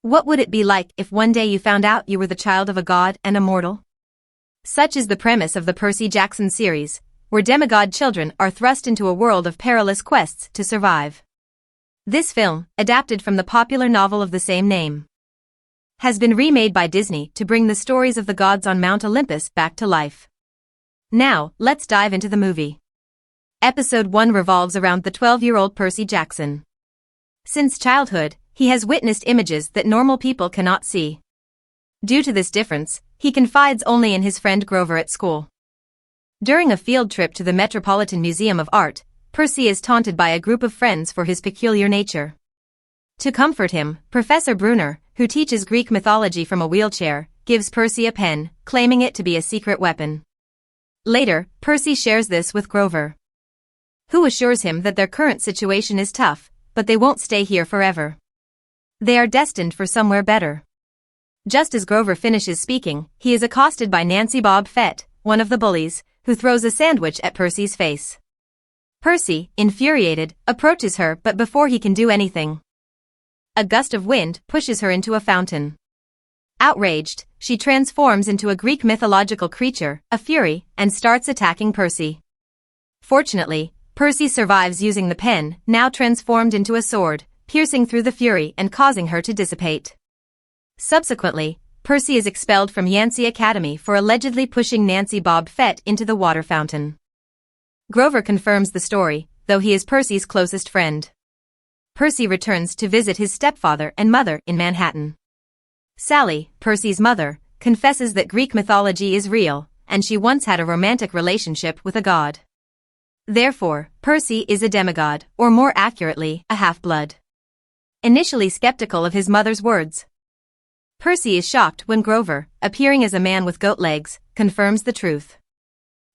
What would it be like if one day you found out you were the child of a god and a mortal? Such is the premise of the Percy Jackson series, where demigod children are thrust into a world of perilous quests to survive. This film, adapted from the popular novel of the same name, has been remade by Disney to bring the stories of the gods on Mount Olympus back to life. Now, let's dive into the movie. Episode 1 revolves around the 12-year-old Percy Jackson. Since childhood, he has witnessed images that normal people cannot see. Due to this difference, he confides only in his friend Grover at school. During a field trip to the Metropolitan Museum of Art, Percy is taunted by a group of friends for his peculiar nature. To comfort him, Professor Brunner, who teaches Greek mythology from a wheelchair, gives Percy a pen, claiming it to be a secret weapon. Later, Percy shares this with Grover, who assures him that their current situation is tough, but they won't stay here forever. They are destined for somewhere better. Just as Grover finishes speaking, he is accosted by Nancy Bob Fett, one of the bullies, who throws a sandwich at Percy's face. Percy, infuriated, approaches her, but before he can do anything, a gust of wind pushes her into a fountain. Outraged, she transforms into a Greek mythological creature, a fury, and starts attacking Percy. Fortunately, Percy survives using the pen, now transformed into a sword, piercing through the fury and causing her to dissipate. Subsequently, Percy is expelled from Yancey Academy for allegedly pushing Nancy Bob Fett into the water fountain. Grover confirms the story, though he is Percy's closest friend. Percy returns to visit his stepfather and mother in Manhattan. Sally, Percy's mother, confesses that Greek mythology is real, and she once had a romantic relationship with a god. Therefore, Percy is a demigod, or more accurately, a half-blood. Initially skeptical of his mother's words, Percy is shocked when Grover, appearing as a man with goat legs, confirms the truth.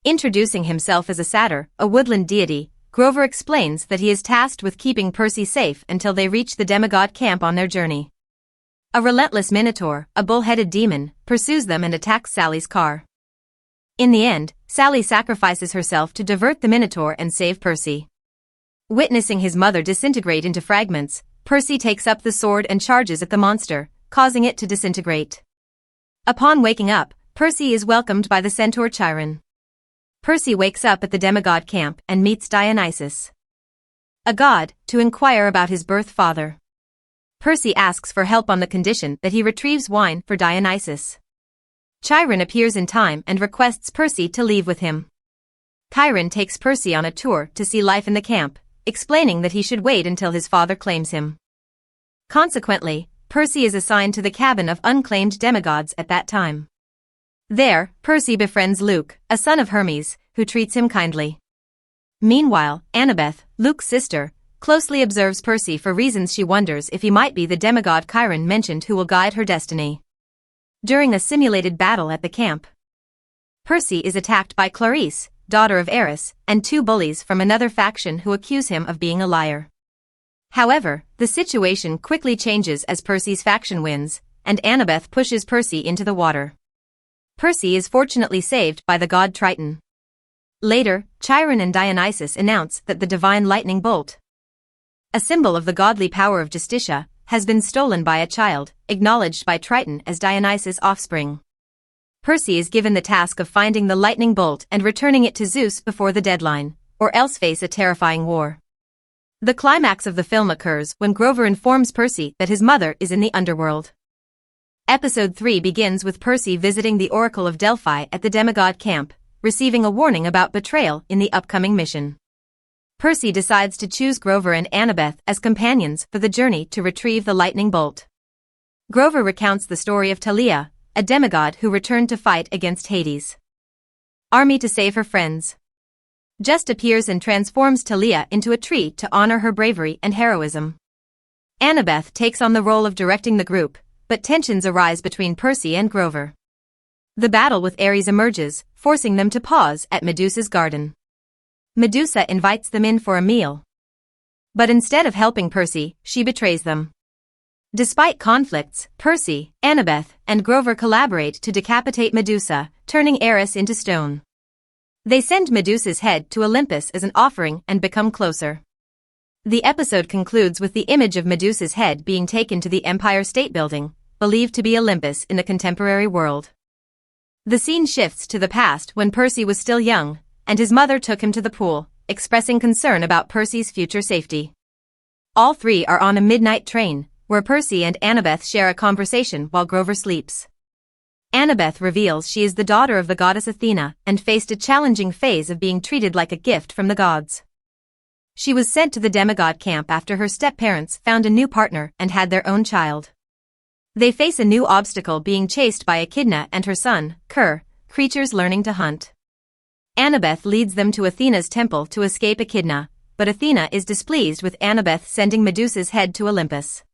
Introducing himself as a satyr, a woodland deity, Grover explains that he is tasked with keeping Percy safe until they reach the demigod camp on their journey. A relentless minotaur, a bull-headed demon, pursues them and attacks Sally's car. In the end, Sally sacrifices herself to divert the minotaur and save Percy. Witnessing his mother disintegrate into fragments, Percy takes up the sword and charges at the monster, causing it to disintegrate. Upon waking up, Percy is welcomed by the centaur Chiron. Percy wakes up at the demigod camp and meets Dionysus, a god, to inquire about his birth father. Percy asks for help on the condition that he retrieves wine for Dionysus. Chiron appears in time and requests Percy to leave with him. Chiron takes Percy on a tour to see life in the camp, explaining that he should wait until his father claims him. Consequently, Percy is assigned to the cabin of unclaimed demigods at that time. There, Percy befriends Luke, a son of Hermes, who treats him kindly. Meanwhile, Annabeth, Luke's sister, closely observes Percy for reasons she wonders if he might be the demigod Chiron mentioned who will guide her destiny. During a simulated battle at the camp, Percy is attacked by Clarice, daughter of Eris, and two bullies from another faction who accuse him of being a liar. However, the situation quickly changes as Percy's faction wins, and Annabeth pushes Percy into the water. Percy is fortunately saved by the god Triton. Later, Chiron and Dionysus announce that the divine lightning bolt, a symbol of the godly power of Justitia, has been stolen by a child, acknowledged by Triton as Dionysus' offspring. Percy is given the task of finding the lightning bolt and returning it to Zeus before the deadline, or else face a terrifying war. The climax of the film occurs when Grover informs Percy that his mother is in the underworld. Episode 3 begins with Percy visiting the Oracle of Delphi at the demigod camp, receiving a warning about betrayal in the upcoming mission. Percy decides to choose Grover and Annabeth as companions for the journey to retrieve the lightning bolt. Grover recounts the story of Talia, a demigod who returned to fight against Hades' army to save her friends. Just appears and transforms Talia into a tree to honor her bravery and heroism. Annabeth takes on the role of directing the group, but tensions arise between Percy and Grover. The battle with Ares emerges, forcing them to pause at Medusa's garden. Medusa invites them in for a meal, but instead of helping Percy, she betrays them. Despite conflicts, Percy, Annabeth, and Grover collaborate to decapitate Medusa, turning Ares into stone. They send Medusa's head to Olympus as an offering and become closer. The episode concludes with the image of Medusa's head being taken to the Empire State Building, believed to be Olympus in the contemporary world. The scene shifts to the past when Percy was still young, and his mother took him to the pool, expressing concern about Percy's future safety. All three are on a midnight train, where Percy and Annabeth share a conversation while Grover sleeps. Annabeth reveals she is the daughter of the goddess Athena and faced a challenging phase of being treated like a gift from the gods. She was sent to the demigod camp after her step-parents found a new partner and had their own child. They face a new obstacle, being chased by Echidna and her son, Ker, creatures learning to hunt. Annabeth leads them to Athena's temple to escape Echidna, but Athena is displeased with Annabeth sending Medusa's head to Olympus.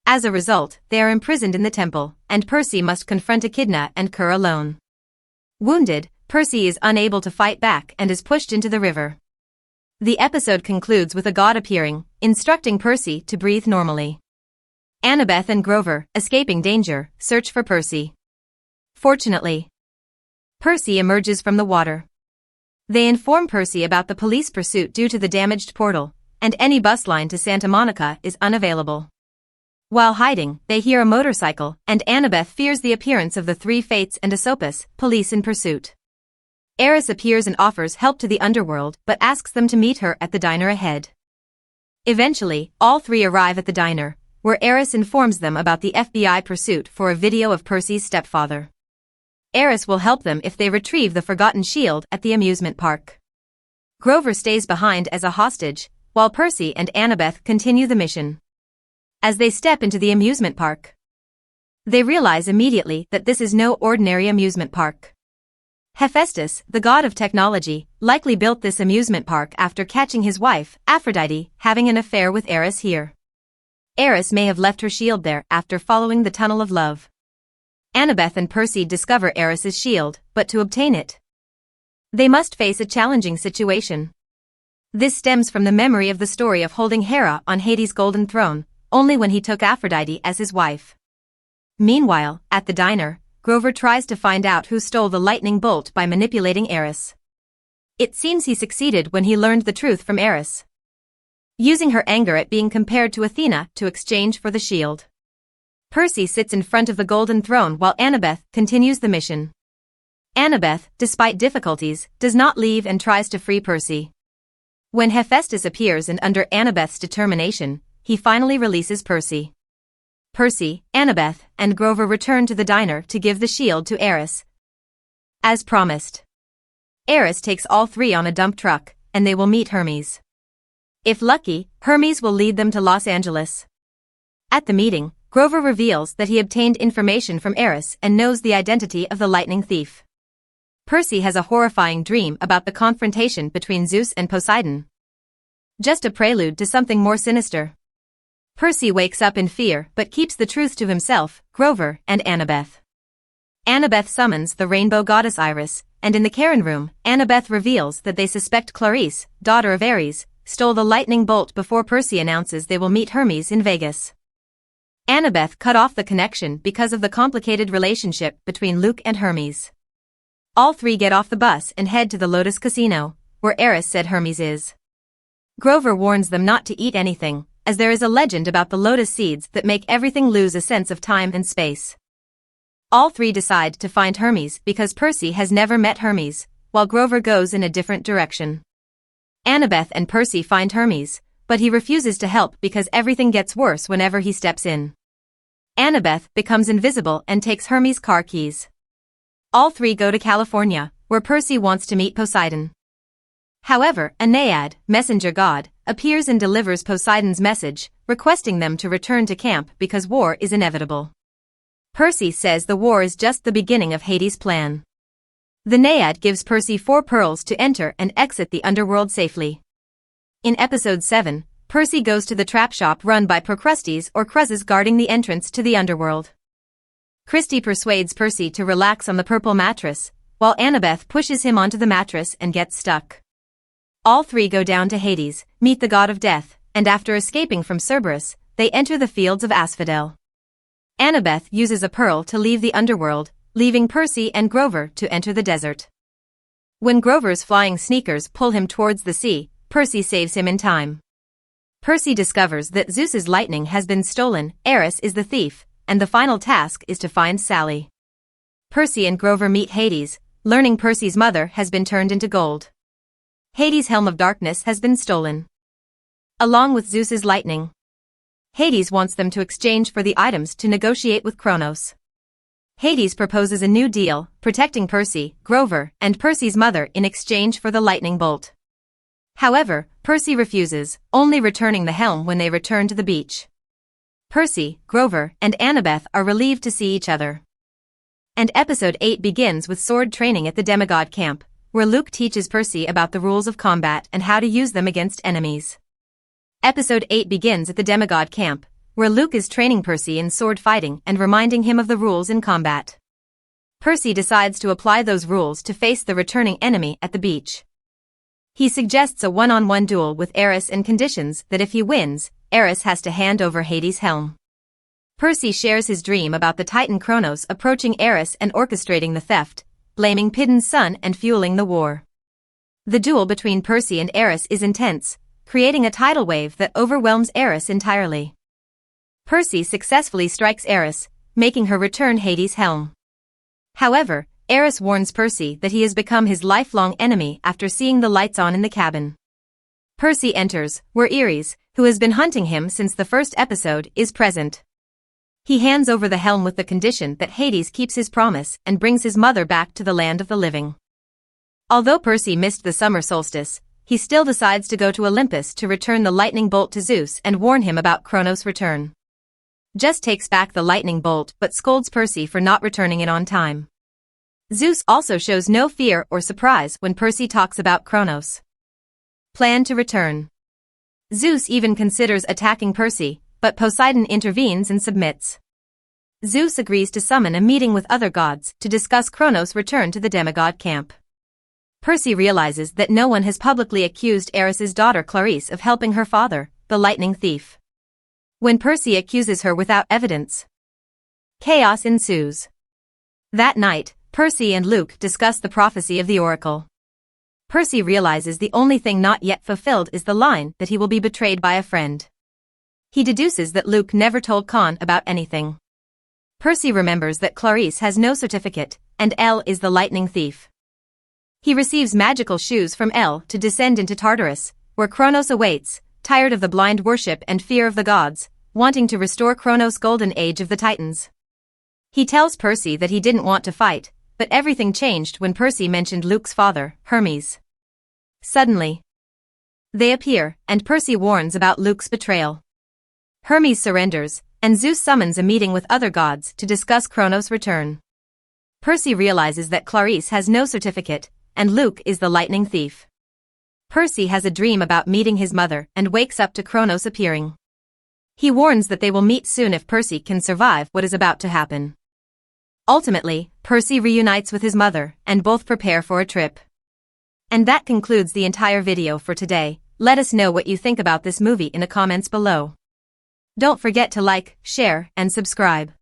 As a result, they are imprisoned in the temple, and Percy must confront Echidna and Ker alone. Wounded, Percy is unable to fight back and is pushed into the river. The episode concludes with a god appearing, instructing Percy to breathe normally. Annabeth and Grover, escaping danger, search for Percy. Fortunately, Percy emerges from the water. They inform Percy about the police pursuit due to the damaged portal, and any bus line to Santa Monica is unavailable. While hiding, they hear a motorcycle, and Annabeth fears the appearance of the Three Fates and Aesopus, police in pursuit. Eris appears and offers help to the underworld but asks them to meet her at the diner ahead. Eventually, all three arrive at the diner, where Eris informs them about the FBI pursuit for a video of Percy's stepfather. Eris will help them if they retrieve the forgotten shield at the amusement park. Grover stays behind as a hostage, while Percy and Annabeth continue the mission. As they step into the amusement park, they realize immediately that this is no ordinary amusement park. Hephaestus, the god of technology, likely built this amusement park after catching his wife, Aphrodite, having an affair with Eris here. Eris may have left her shield there after following the Tunnel of Love. Annabeth and Percy discover Eris's shield, but to obtain it, they must face a challenging situation. This stems from the memory of the story of holding Hera on Hades' golden throne, only when he took Aphrodite as his wife. Meanwhile, at the diner, Grover tries to find out who stole the lightning bolt by manipulating Eris. It seems he succeeded when he learned the truth from Eris, using her anger at being compared to Athena to exchange for the shield. Percy sits in front of the golden throne while Annabeth continues the mission. Annabeth, despite difficulties, does not leave and tries to free Percy. When Hephaestus appears and under Annabeth's determination, he finally releases Percy. Percy, Annabeth, and Grover return to the diner to give the shield to Eris. As promised, Eris takes all three on a dump truck, and they will meet Hermes. If lucky, Hermes will lead them to Los Angeles. At the meeting, Grover reveals that he obtained information from Eris and knows the identity of the lightning thief. Percy has a horrifying dream about the confrontation between Zeus and Poseidon, just a prelude to something more sinister. Percy wakes up in fear but keeps the truth to himself, Grover, and Annabeth. Annabeth summons the rainbow goddess Iris, and in the Karen room, Annabeth reveals that they suspect Clarice, daughter of Ares, stole the lightning bolt before Percy announces they will meet Hermes in Vegas. Annabeth cut off the connection because of the complicated relationship between Luke and Hermes. All three get off the bus and head to the Lotus Casino, where Eris said Hermes is. Grover warns them not to eat anything, as there is a legend about the lotus seeds that make everything lose a sense of time and space. All three decide to find Hermes because Percy has never met Hermes, while Grover goes in a different direction. Annabeth and Percy find Hermes, but he refuses to help because everything gets worse whenever he steps in. Annabeth becomes invisible and takes Hermes' car keys. All three go to California, where Percy wants to meet Poseidon. However, a Naiad, messenger god, appears and delivers Poseidon's message, requesting them to return to camp because war is inevitable. Percy says the war is just the beginning of Hades' plan. The Naiad gives Percy 4 pearls to enter and exit the underworld safely. In episode 7, Percy goes to the trap shop run by Procrustes or Cruzzes guarding the entrance to the underworld. Christie persuades Percy to relax on the purple mattress, while Annabeth pushes him onto the mattress and gets stuck. All three go down to Hades, meet the god of death, and after escaping from Cerberus, they enter the fields of Asphodel. Annabeth uses a pearl to leave the underworld, leaving Percy and Grover to enter the desert. When Grover's flying sneakers pull him towards the sea, Percy saves him in time. Percy discovers that Zeus's lightning has been stolen, Eris is the thief, and the final task is to find Sally. Percy and Grover meet Hades, learning Percy's mother has been turned into gold. Hades' helm of darkness has been stolen, along with Zeus's lightning. Hades wants them to exchange for the items to negotiate with Kronos. Hades proposes a new deal, protecting Percy, Grover, and Percy's mother in exchange for the lightning bolt. However, Percy refuses, only returning the helm when they return to the beach. Percy, Grover, and Annabeth are relieved to see each other. And episode 8 begins with sword training at the demigod camp, where Luke teaches Percy about the rules of combat and how to use them against enemies. Episode 8 begins at the demigod camp, where Luke is training Percy in sword fighting and reminding him of the rules in combat. Percy decides to apply those rules to face the returning enemy at the beach. He suggests a one-on-one duel with Eris and conditions that if he wins, Eris has to hand over Hades' helm. Percy shares his dream about the Titan Kronos approaching Eris and orchestrating the theft, blaming Pidon's son and fueling the war. The duel between Percy and Eris is intense, creating a tidal wave that overwhelms Eris entirely. Percy successfully strikes Eris, making her return Hades' helm. However, Eris warns Percy that he has become his lifelong enemy after seeing the lights on in the cabin. Percy enters, where Ares, who has been hunting him since the first episode, is present. He hands over the helm with the condition that Hades keeps his promise and brings his mother back to the land of the living. Although Percy missed the summer solstice, he still decides to go to Olympus to return the lightning bolt to Zeus and warn him about Kronos' return. Zeus takes back the lightning bolt but scolds Percy for not returning it on time. Zeus also shows no fear or surprise when Percy talks about Kronos' plan to return. Zeus even considers attacking Percy, but Poseidon intervenes and submits. Zeus agrees to summon a meeting with other gods to discuss Kronos' return to the demigod camp. Percy realizes that no one has publicly accused Eris's daughter Clarisse of helping her father, the lightning thief. When Percy accuses her without evidence, chaos ensues. That night, Percy and Luke discuss the prophecy of the oracle. Percy realizes the only thing not yet fulfilled is the line that he will be betrayed by a friend. He deduces that Luke never told Khan about anything. Percy remembers that Clarisse has no certificate, and Elle is the lightning thief. He receives magical shoes from Elle to descend into Tartarus, where Kronos awaits, tired of the blind worship and fear of the gods, wanting to restore Kronos' golden age of the Titans. He tells Percy that he didn't want to fight, but everything changed when Percy mentioned Luke's father, Hermes. Suddenly, they appear, and Percy warns about Luke's betrayal. Hermes surrenders, and Zeus summons a meeting with other gods to discuss Kronos' return. Percy realizes that Clarisse has no certificate, and Luke is the lightning thief. Percy has a dream about meeting his mother and wakes up to Kronos appearing. He warns that they will meet soon if Percy can survive what is about to happen. Ultimately, Percy reunites with his mother, and both prepare for a trip. And that concludes the entire video for today. Let us know what you think about this movie in the comments below. Don't forget to like, share, and subscribe.